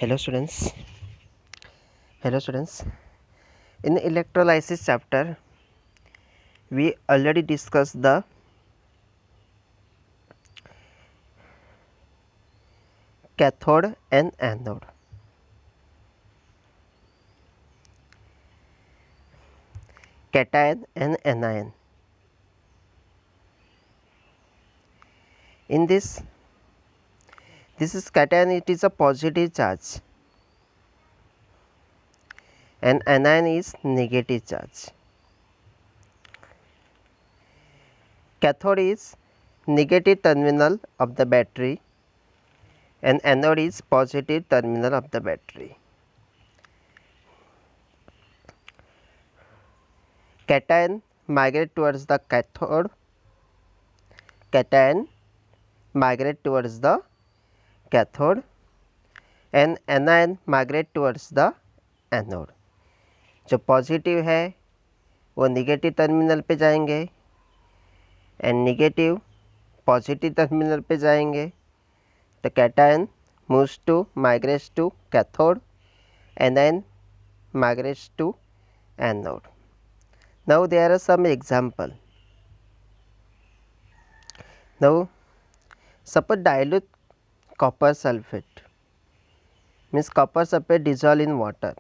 Hello students. Hello students. In electrolysis chapter, we already discussed the cathode and anode. Cation and anion. In this is cation, it is a positive charge, and anion is negative charge. Cathode is negative terminal of the battery and anode is positive terminal of the battery. Cation migrate towards the cathode, cation migrate towards the cathode and anion migrate towards the anode. जो positive है वो negative terminal पे जाएंगे and negative positive terminal पे जाएंगे. तो cation moves to migrates to cathode, anion migrates to anode. Now there are some example. Now suppose dilute copper sulfate, means copper sulfate dissolve in water.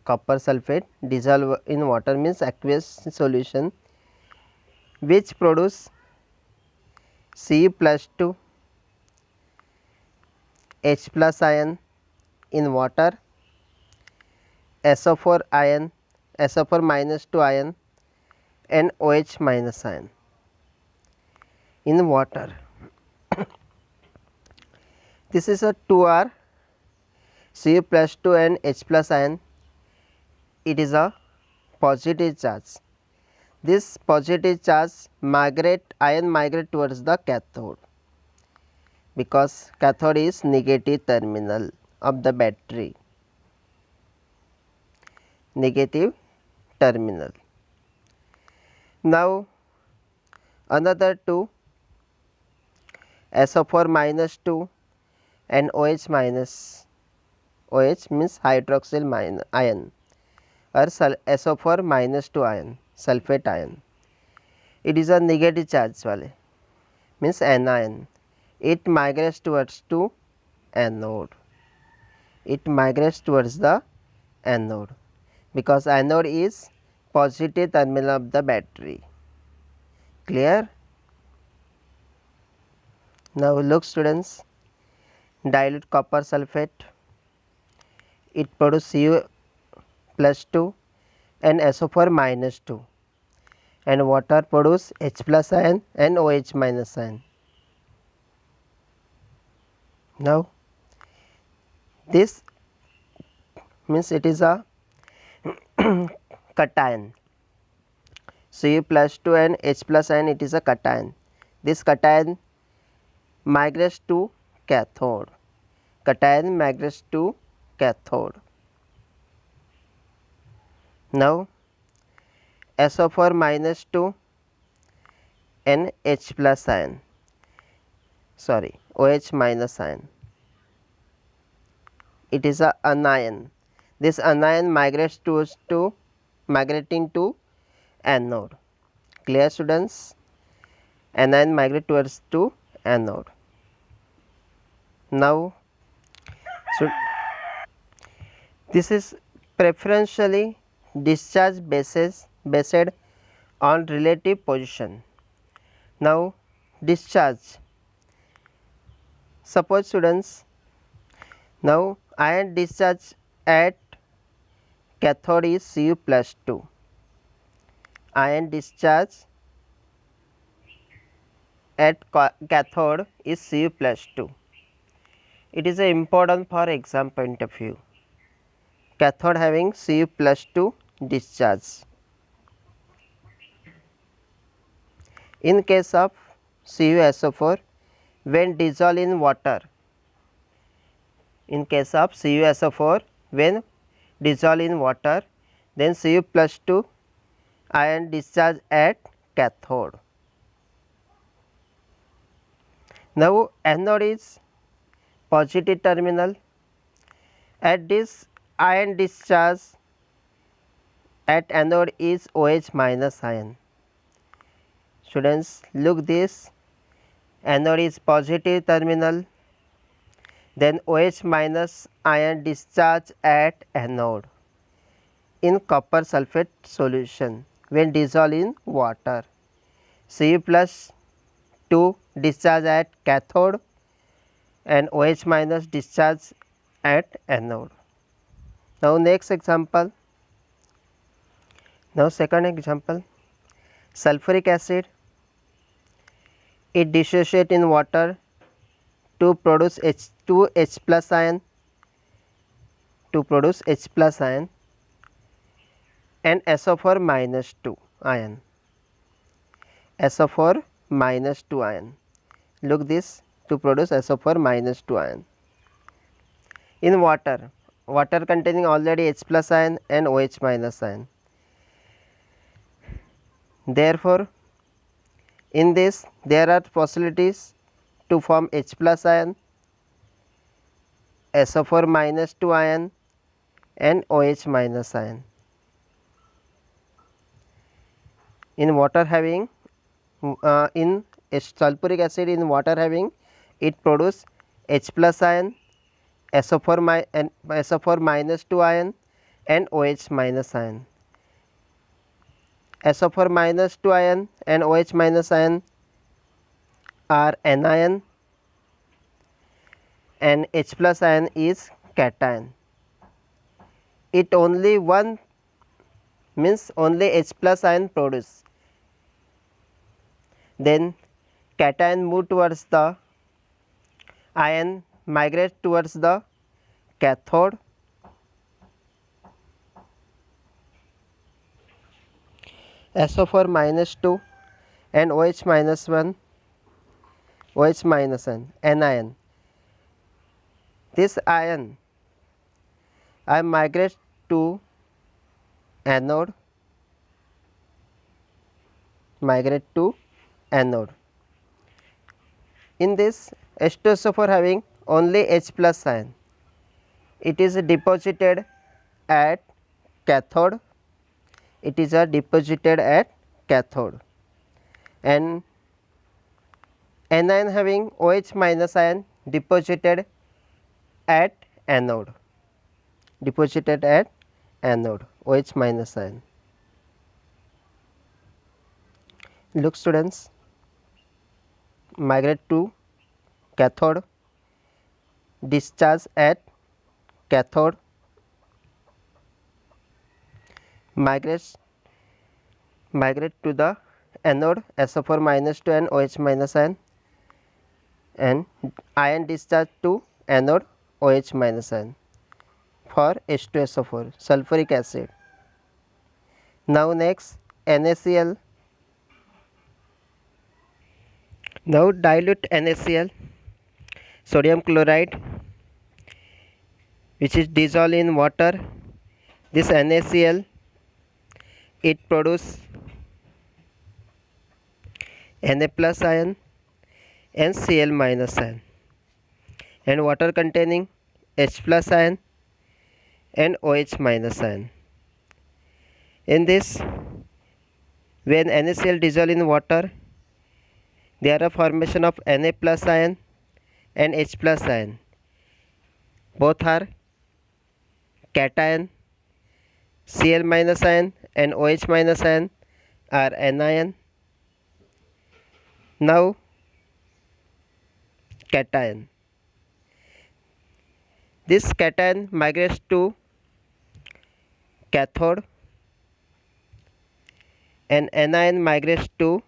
Copper sulfate dissolve in water means aqueous solution which produce Cu plus 2 H plus ion in water, SO4 ion, SO4 minus 2 ion and OH minus ion in water. This is a 2R Cu plus 2 and H plus ion. It is a positive charge. This positive charge ion migrate towards the cathode because cathode is negative terminal of the battery. Negative terminal. Now another 2 SO4 minus 2 and OH minus, OH means hydroxyl ion or SO4 minus 2 ion, sulfate ion. It is a negative charge wale, means anion. It migrates towards to anode. It migrates towards the anode because anode is positive terminal of the battery. Clear? Now look students, dilute copper sulfate, it produces Cu plus 2 and SO4 minus 2 and water produce H plus ion and OH minus ion. Now this means it is a cation. Cu plus 2 and H plus ion, it is a cation. This cation migrates to cathode. Cation migrates to cathode. Now SO4 minus 2 and H plus ion, sorry, OH minus ion. It is a anion. This anion migrates to migrating to anode. Clear students? Anion migrate towards to anode. Now so this is preferentially discharge based on relative position. Now discharge, suppose students, now ion discharge at cathode is Cu plus 2, ion discharge at cathode is Cu plus 2. It is important for exam point of view. Cathode having Cu plus 2 discharge. In case of CuSO4, when dissolved in water, in case of CuSO4 when dissolved in water, then Cu plus 2 ion discharge at cathode. Now anode is positive terminal. At this ion discharge at anode is OH minus ion. Students, look this, anode is positive terminal, then OH minus ion discharge at anode in copper sulfate solution when dissolved in water. Cu plus 2 discharge at cathode and OH minus discharge at anode. Now next example. Now second example, sulfuric acid. It dissociates in water to produce H plus ion, and SO4 minus 2 ion. SO4 minus 2 ion. Look this, to produce SO4 minus 2 ion. In water containing already H plus ion and OH minus ion. Therefore, in this there are possibilities to form H plus ion, SO4 minus 2 ion and OH minus ion. In water having in sulfuric acid in water having, it produce H plus ion, SO4 minus 2 ion and OH minus ion. SO4 minus 2 ion and OH minus ion are anion and H plus ion is cation. It only one means only H plus ion produce. Then cation move towards the ion, migrate towards the cathode. SO4 minus 2 and OH minus 1, OH minus ion, anion. This ion I migrate to anode, In this H2SO4 having only H plus ion, it is deposited at cathode, and anion having OH minus ion deposited at anode, OH minus ion. Look students, migrate to cathode, discharge at cathode, migrate to the anode, SO4 minus 2 and OH minus ion, and ion discharge to anode, OH minus ion for H2SO4 sulfuric acid. Now next NaCl. Now dilute NaCl, sodium chloride, which is dissolved in water. This NaCl, it produce Na plus ion and Cl minus ion, and water containing H plus ion and OH minus ion. In this, when NaCl dissolve in water, there are formation of Na plus ion and H plus ion. Both are cation. Cl minus ion and OH minus ion are anion. Now cation. This cation migrates to cathode and anion migrates to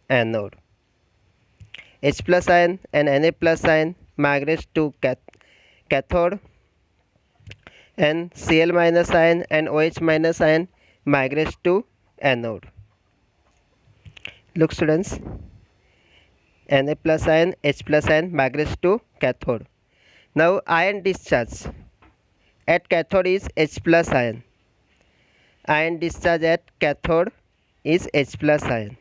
anode. H plus ion and Na plus ion migrates to cathode, and Cl minus ion and OH minus ion migrates to anode. Look students, Na plus ion, H plus ion migrates to cathode. Now ion discharge at cathode is H plus ion. Ion discharge at cathode is H plus ion.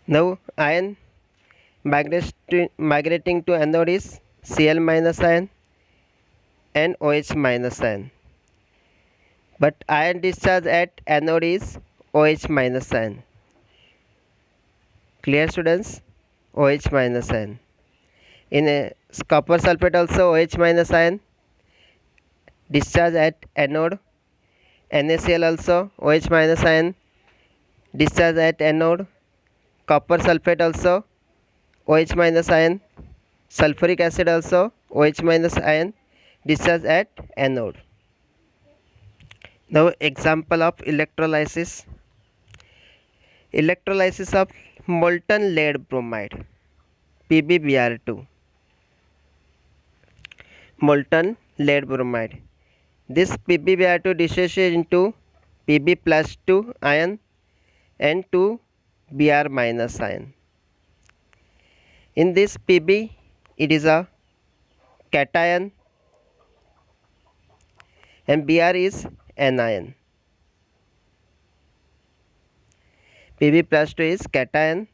Now ion migrating to anode is Cl minus ion and OH minus ion. But ion discharge at anode is OH minus ion. Clear, students? OH minus ion. In a copper sulfate also OH minus ion discharge at anode. NaCl also OH minus ion discharge at anode. Copper sulfate also OH minus ion. Sulfuric acid also OH minus ion discharge at anode. Now example of electrolysis. Electrolysis of molten lead bromide PbBr2. Molten lead bromide. This PbBr2 dissociates into Pb plus 2 ion and 2 Br minus ion. In this Pb, it is a cation and Br is anion. Pb plus 2 is cation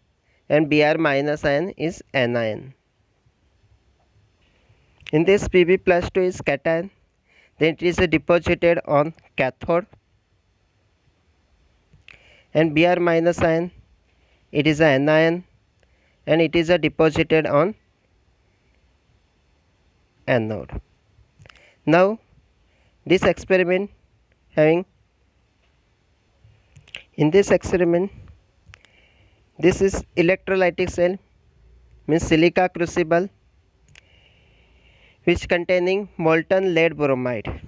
and Br minus ion is anion. In this Pb plus 2 is cation, then it is deposited on cathode, and Br minus ion, it is an anion and it is deposited on anode. Now this experiment having, in this experiment, this is electrolytic cell, means silica crucible, which containing molten lead bromide.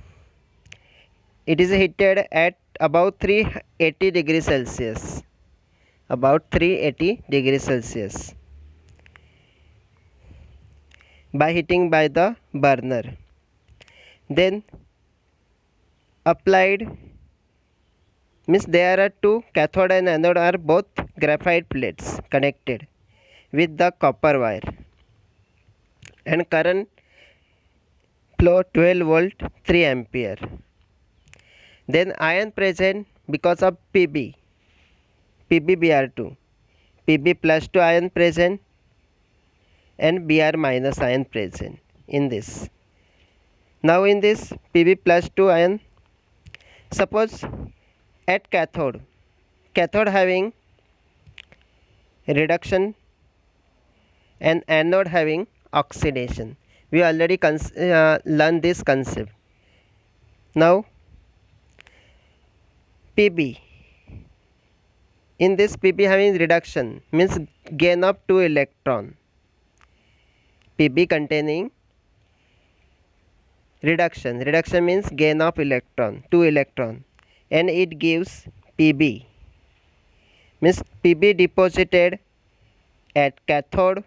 It is heated at about 380 degrees Celsius. About 380 degrees Celsius by heating by the burner. Then applied, means there are two cathode and anode are both graphite plates connected with the copper wire, and current flow 12 volt 3 ampere. Then ion present because of PbBr2, Pb plus 2 ion present and Br minus ion present in this. Now in this Pb plus 2 ion, suppose at cathode having reduction and anode having oxidation. We already learned this concept. Now Pb, in this Pb having reduction means gain of 2 electron. Pb containing reduction means gain of electron, 2 electron, and it gives Pb, means Pb deposited at cathode,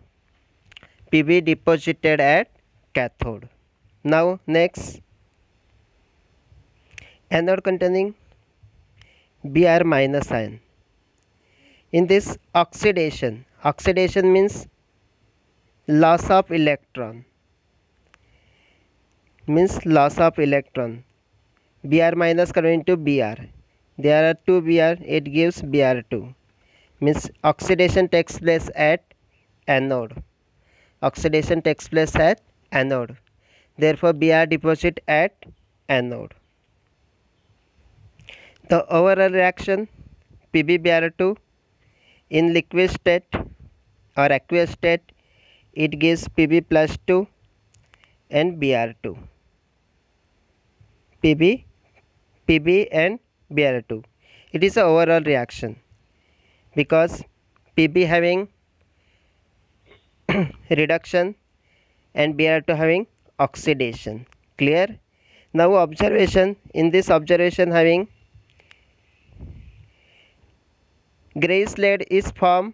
Pb deposited at cathode. Now next, anode containing Br minus ion. In this oxidation means loss of electron, Br minus converting to Br. There are 2 Br, it gives Br2, means oxidation takes place at anode. Therefore Br deposit at anode. The overall reaction PbBr2 in liquid state or aqueous state, it gives Pb plus 2 and Br2. Pb and Br2. It is an overall reaction because Pb having reduction and Br2 having oxidation. Clear? Now observation, in this observation having grayish lead is formed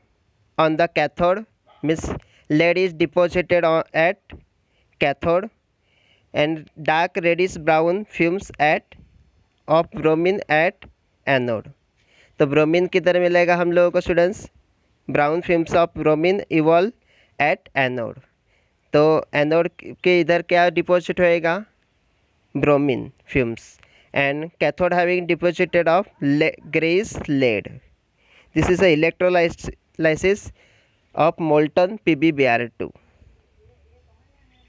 on the cathode, means lead is deposited at cathode, and dark reddish brown fumes of bromine at anode. तो bromine किधर मिलेगा हम लोगों को students? Brown films of bromine evolve at anode. तो anode के इधर क्या डिपॉजिट होएगा? Bromine fumes, and cathode having deposited of grayish lead. This is a electrolysis of molten PbBr2.